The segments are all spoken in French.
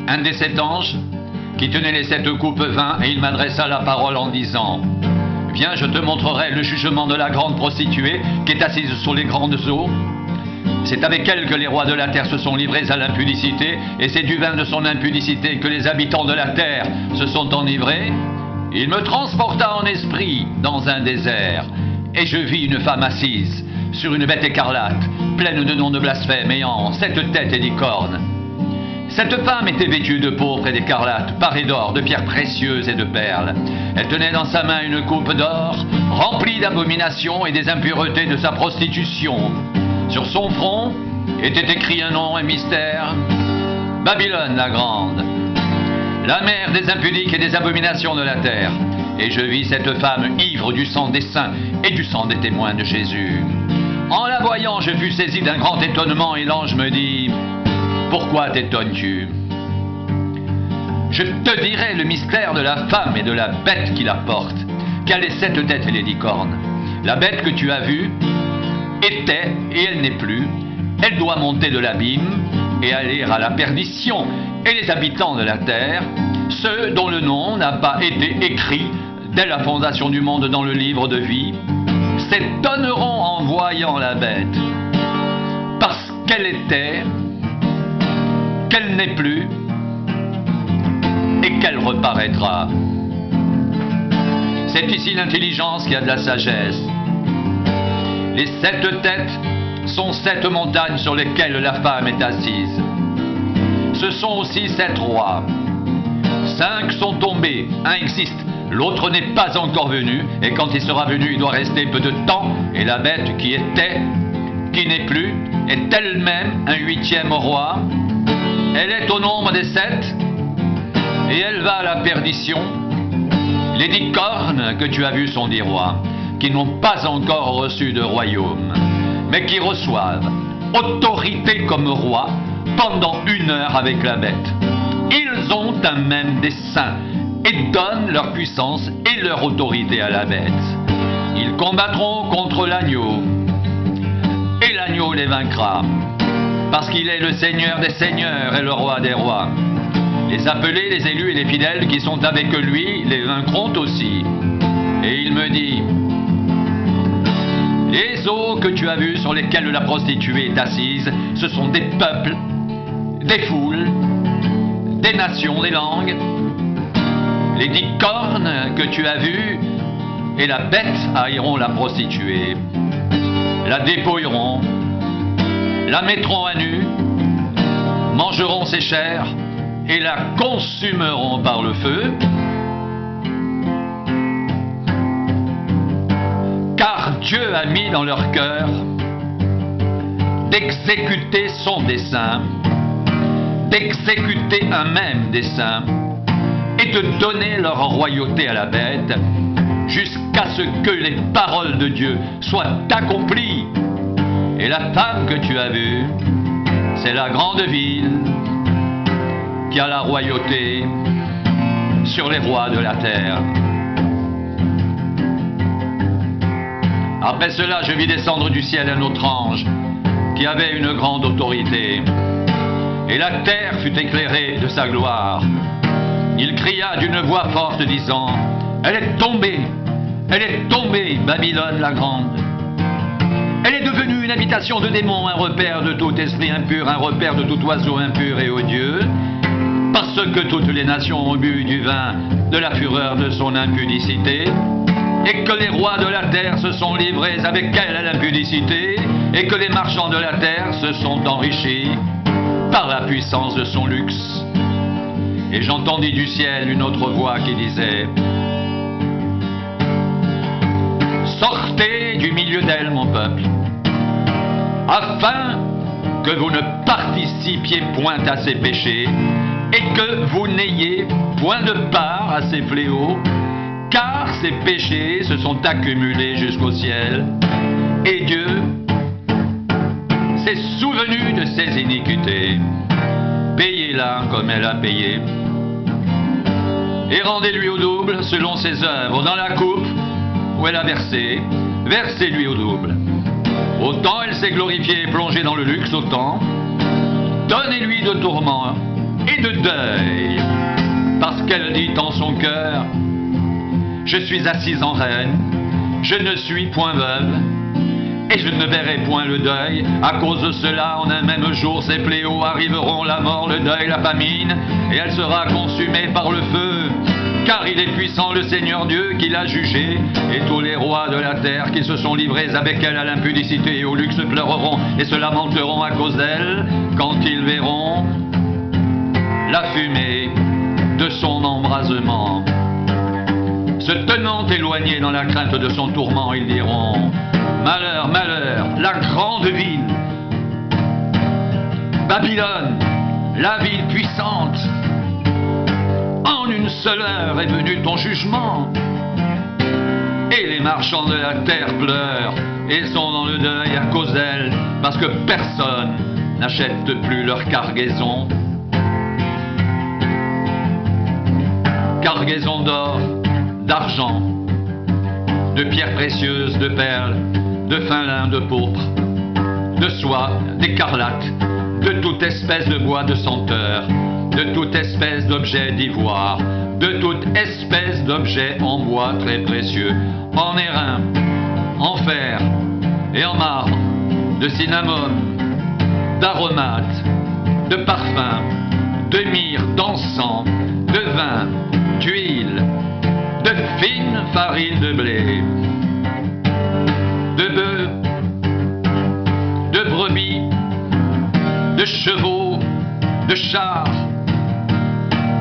un des 7 anges qui tenait les 7 coupes vin, et il m'adressa la parole en disant: Viens, je te montrerai le jugement de la grande prostituée qui est assise sur les grandes eaux. C'est avec elle que les rois de la terre se sont livrés à l'impudicité, et c'est du vin de son impudicité que les habitants de la terre se sont enivrés. Il me transporta en esprit dans un désert, et je vis une femme assise sur une bête écarlate, pleine de noms de blasphème, ayant 7 têtes et 10 cornes. Cette femme était vêtue de pourpre et d'écarlate, parée d'or, de pierres précieuses et de perles. Elle tenait dans sa main une coupe d'or, remplie d'abominations et des impuretés de sa prostitution. Sur son front était écrit un nom, un mystère: Babylone la grande, la mère des impudiques et des abominations de la terre. Et je vis cette femme ivre du sang des saints et du sang des témoins de Jésus. En la voyant, je fus saisi d'un grand étonnement, et l'ange me dit: Pourquoi t'étonnes-tu? Je te dirai le mystère de la femme et de la bête qui la porte, qui a les 7 têtes et les 10 cornes. La bête que tu as vue était, et elle n'est plus. Elle doit monter de l'abîme et aller à la perdition. Et les habitants de la terre, ceux dont le nom n'a pas été écrit dès la fondation du monde dans le livre de vie, s'étonneront en voyant la bête, parce qu'elle était, qu'elle n'est plus, et qu'elle reparaîtra. C'est ici l'intelligence qui a de la sagesse. Les 7 têtes sont 7 montagnes sur lesquelles la femme est assise. Ce sont aussi 7 rois. 5 sont tombés, un existe, l'autre n'est pas encore venu, et quand il sera venu, il doit rester peu de temps, et la bête qui était, qui n'est plus, est elle-même un 8e roi. Elle est au nombre des 7, et elle va à la perdition. Les 10 cornes que tu as vues sont 10 rois, qui n'ont pas encore reçu de royaume, mais qui reçoivent autorité comme rois pendant 1 heure avec la bête. Ils ont un même dessein et donnent leur puissance et leur autorité à la bête. Ils combattront contre l'agneau, et l'agneau les vaincra, parce qu'il est le Seigneur des seigneurs et le roi des rois. Les appelés, les élus et les fidèles qui sont avec lui les vaincront aussi. Et il me dit: Les eaux que tu as vues sur lesquelles la prostituée est assise, ce sont des peuples, des foules, des nations, des langues. Les 10 cornes que tu as vues et la bête haïront la prostituée, la dépouilleront, la mettront à nu, mangeront ses chairs et la consumeront par le feu. Car Dieu a mis dans leur cœur d'exécuter son dessein, d'exécuter un même dessein, et de donner leur royauté à la bête, jusqu'à ce que les paroles de Dieu soient accomplies. Et la femme que tu as vue, c'est la grande ville qui a la royauté sur les rois de la terre. Après cela, je vis descendre du ciel un autre ange qui avait une grande autorité, et la terre fut éclairée de sa gloire. Il cria d'une voix forte disant: Elle est tombée, Babylone la grande. Elle est devenue une habitation de démons, un repère de tout esprit impur, un repère de tout oiseau impur et odieux, parce que toutes les nations ont bu du vin de la fureur de son impudicité, et que les rois de la terre se sont livrés avec elle à l'impudicité, et que les marchands de la terre se sont enrichis par la puissance de son luxe. Et j'entendis du ciel une autre voix qui disait: Sortez du milieu d'elle, mon peuple, afin que vous ne participiez point à ses péchés, et que vous n'ayez point de part à ses fléaux, car ses péchés se sont accumulés jusqu'au ciel, et Dieu s'est souvenu de ses iniquités. Payez-la comme elle a payé, et rendez-lui au double selon ses œuvres. Dans la coupe où elle a versé, versez-lui au double. Autant elle s'est glorifiée et plongée dans le luxe, autant donnez-lui de tourments et de deuil, parce qu'elle dit en son cœur: je suis assise en reine, je ne suis point veuve, et je ne verrai point le deuil. À cause de cela, en un même jour, ces fléaux arriveront: la mort, le deuil, la famine, et elle sera consumée par le feu. Car il est puissant le Seigneur Dieu qui l'a jugé, et tous les rois de la terre qui se sont livrés avec elle à l'impudicité et au luxe pleureront et se lamenteront à cause d'elle, quand ils verront la fumée de son embrasement. Se tenant éloignés dans la crainte de son tourment, ils diront: malheur, malheur, la grande ville, Babylone, la ville puissante. En une seule heure est venu ton jugement. Et les marchands de la terre pleurent et sont dans le deuil à cause d'elle, parce que personne n'achète plus leur cargaison. Cargaison d'or, d'argent, de pierres précieuses, de perles, de fin lin, de pourpre, de soie, d'écarlate, de toute espèce de bois de senteur, de toute espèce d'objet d'ivoire, de toute espèce d'objet en bois très précieux, en airain, en fer et en marbre, de cinnamome, d'aromates, de parfums, de myrrhe, d'encens, de vin, d'huile, de fine farine de blé, de bœufs, de brebis, de chevaux, de chars,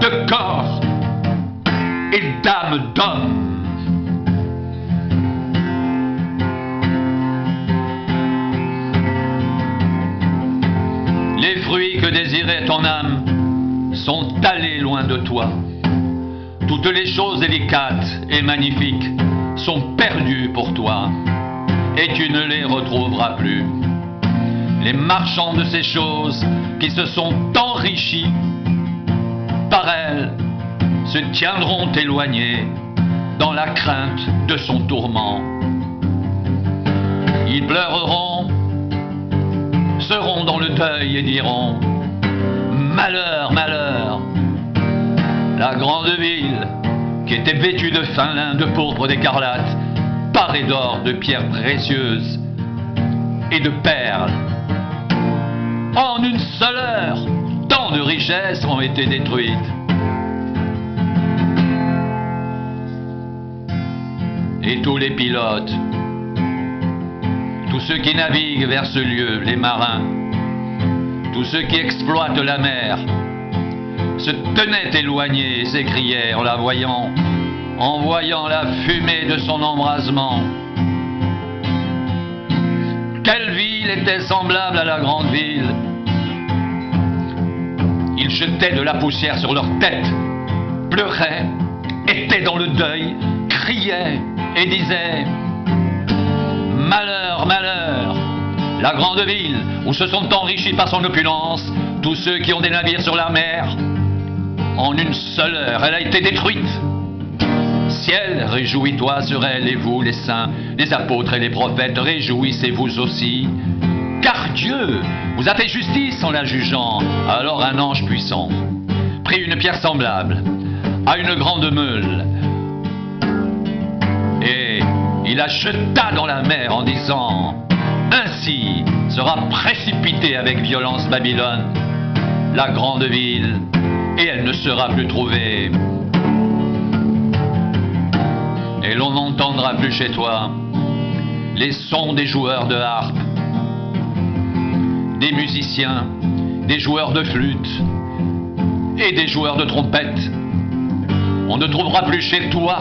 de corps et d'âmes d'hommes. Les fruits que désirait ton âme sont allés loin de toi. Toutes les choses délicates et magnifiques sont perdues pour toi, et tu ne les retrouveras plus. Les marchands de ces choses qui se sont enrichis par elle se tiendront éloignés dans la crainte de son tourment. Ils pleureront, seront dans le deuil et diront: malheur, malheur, la grande ville qui était vêtue de fin lin, de pourpre, d'écarlate, parée d'or, de pierres précieuses et de perles. En une seule heure, tant de richesses ont été détruites. Et tous les pilotes, tous ceux qui naviguent vers ce lieu, les marins, tous ceux qui exploitent la mer, se tenaient éloignés et s'écriaient en voyant la fumée de son embrasement: quelle ville était semblable à la grande ville? Ils jetaient de la poussière sur leurs têtes, pleuraient, étaient dans le deuil, criaient et disaient: malheur, malheur, la grande ville où se sont enrichis par son opulence tous ceux qui ont des navires sur la mer. En une seule heure, elle a été détruite. Ciel, réjouis-toi sur elle, et vous, les saints, les apôtres et les prophètes, réjouissez-vous aussi. Car Dieu vous a fait justice en la jugeant. Alors un ange puissant prit une pierre semblable à une grande meule, et il la jeta dans la mer en disant: ainsi sera précipitée avec violence Babylone, la grande ville, et elle ne sera plus trouvée. Et l'on n'entendra plus chez toi les sons des joueurs de harpe, des musiciens, des joueurs de flûte et des joueurs de trompette. On ne trouvera plus chez toi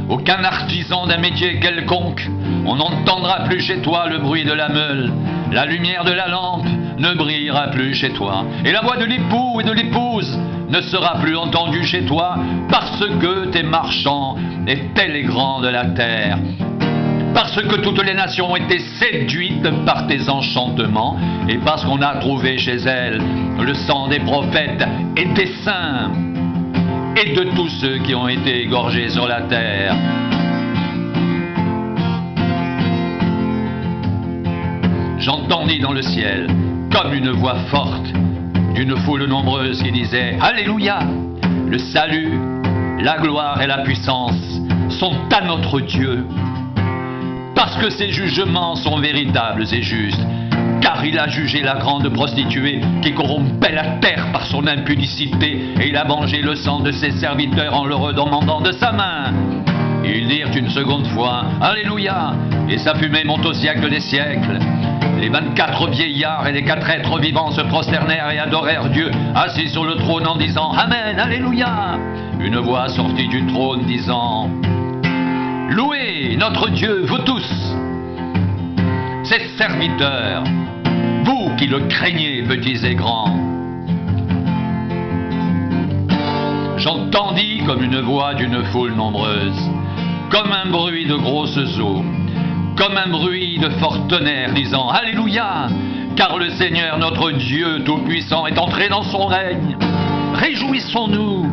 aucun artisan d'un métier quelconque. On n'entendra plus chez toi le bruit de la meule. La lumière de la lampe ne brillera plus chez toi. Et la voix de l'époux et de l'épouse ne sera plus entendue chez toi, parce que tes marchands étaient les grands de la terre. Parce que toutes les nations ont été séduites par tes enchantements, et parce qu'on a trouvé chez elles le sang des prophètes et des saints, et de tous ceux qui ont été égorgés sur la terre. J'entendis dans le ciel, comme une voix forte, d'une foule nombreuse qui disait « Alléluia ! Le salut, la gloire et la puissance sont à notre Dieu, parce que ses jugements sont véritables et justes, car il a jugé la grande prostituée qui corrompait la terre par son impudicité, et il a vengé le sang de ses serviteurs en le redemandant de sa main. » Ils dirent une seconde fois « Alléluia !» et sa fumée monte au siècle des siècles. Les 24 vieillards et les 4 êtres vivants se prosternèrent et adorèrent Dieu assis sur le trône en disant « Amen, Alléluia !» Une voix sortit du trône disant « Louez notre Dieu, vous tous, ses serviteurs, vous qui le craignez, petits et grands. » J'entendis comme une voix d'une foule nombreuse, comme un bruit de grosses eaux, comme un bruit de fort tonnerre, disant « Alléluia ! Car le Seigneur notre Dieu Tout-Puissant est entré dans son règne. Réjouissons-nous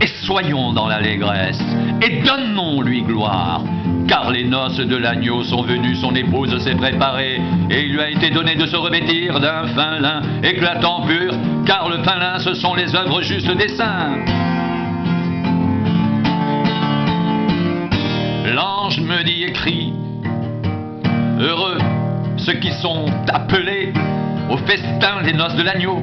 et soyons dans l'allégresse, et donnons-lui gloire. Car les noces de l'agneau sont venues, son épouse s'est préparée, et il lui a été donné de se revêtir d'un fin lin éclatant pur, car le fin lin, ce sont les œuvres justes des saints. » L'ange me dit et crie « Heureux ceux qui sont appelés au festin des noces de l'agneau. »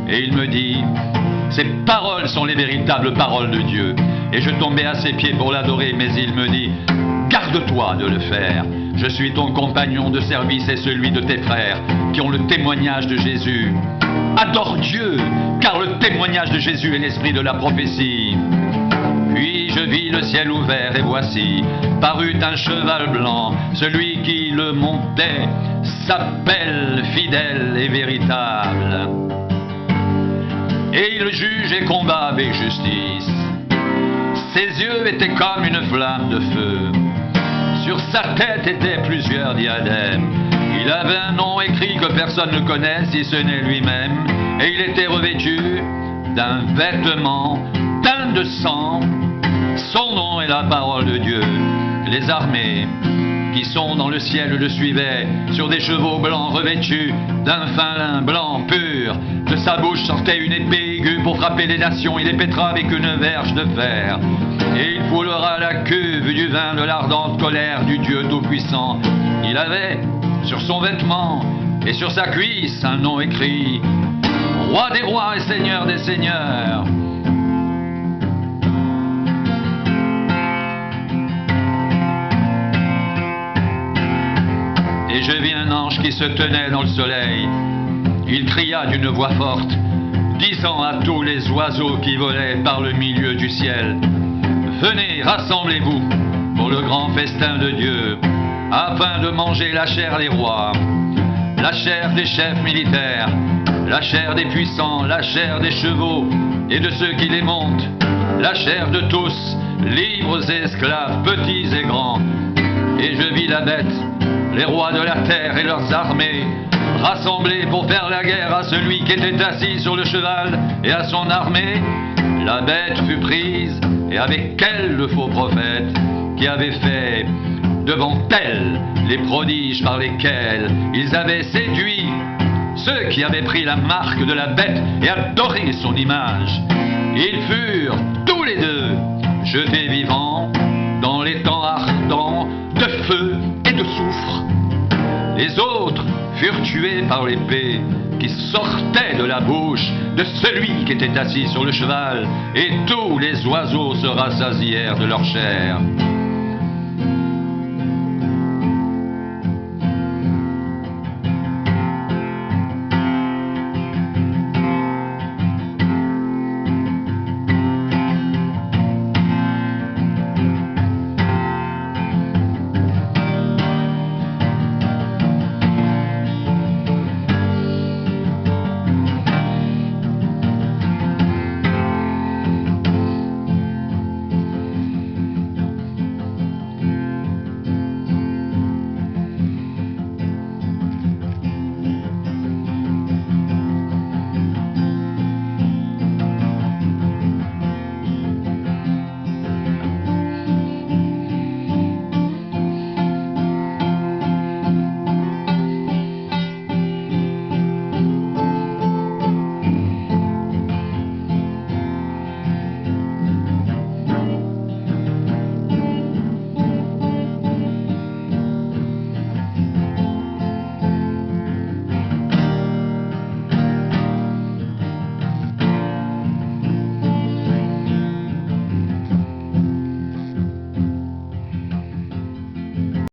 Et il me dit « Ces paroles sont les véritables paroles de Dieu. » Et je tombais à ses pieds pour l'adorer, mais il me dit « Garde-toi de le faire. Je suis ton compagnon de service et celui de tes frères qui ont le témoignage de Jésus. Adore Dieu, car le témoignage de Jésus est l'esprit de la prophétie. » Puis je vis le ciel ouvert et voici, parut un cheval blanc. Celui qui le montait s'appelle fidèle et véritable. Et il juge et combat avec justice. Ses yeux étaient comme une flamme de feu. Sur sa tête étaient plusieurs diadèmes. Il avait un nom écrit que personne ne connaît si ce n'est lui-même. Et il était revêtu d'un vêtement teint de sang. Son nom est la parole de Dieu. Les armées qui sont dans le ciel le suivaient sur des chevaux blancs revêtus d'un fin lin blanc pur. De sa bouche sortait une épée aiguë pour frapper les nations. Il les pètera avec une verge de fer. Et il foulera la cuve du vin de l'ardente colère du Dieu Tout-Puissant. Il avait sur son vêtement et sur sa cuisse un nom écrit « Roi des rois et Seigneur des seigneurs ». Et je vis un ange qui se tenait dans le soleil. Il cria d'une voix forte, disant à tous les oiseaux qui volaient par le milieu du ciel, « Venez, rassemblez-vous pour le grand festin de Dieu, afin de manger la chair des rois, la chair des chefs militaires, la chair des puissants, la chair des chevaux et de ceux qui les montent, la chair de tous, libres et esclaves, petits et grands. » Et je vis la bête, les rois de la terre et leurs armées, rassemblés pour faire la guerre à celui qui était assis sur le cheval et à son armée. La bête fut prise, et avec elle le faux prophète, qui avait fait devant elle les prodiges par lesquels ils avaient séduit ceux qui avaient pris la marque de la bête et adoré son image. Ils furent tous les deux jetés vivants dans les temps ardents de feu et de soufre. Les autres furent tués par l'épée qui sortait de la bouche de celui qui était assis sur le cheval, et tous les oiseaux se rassasièrent de leur chair.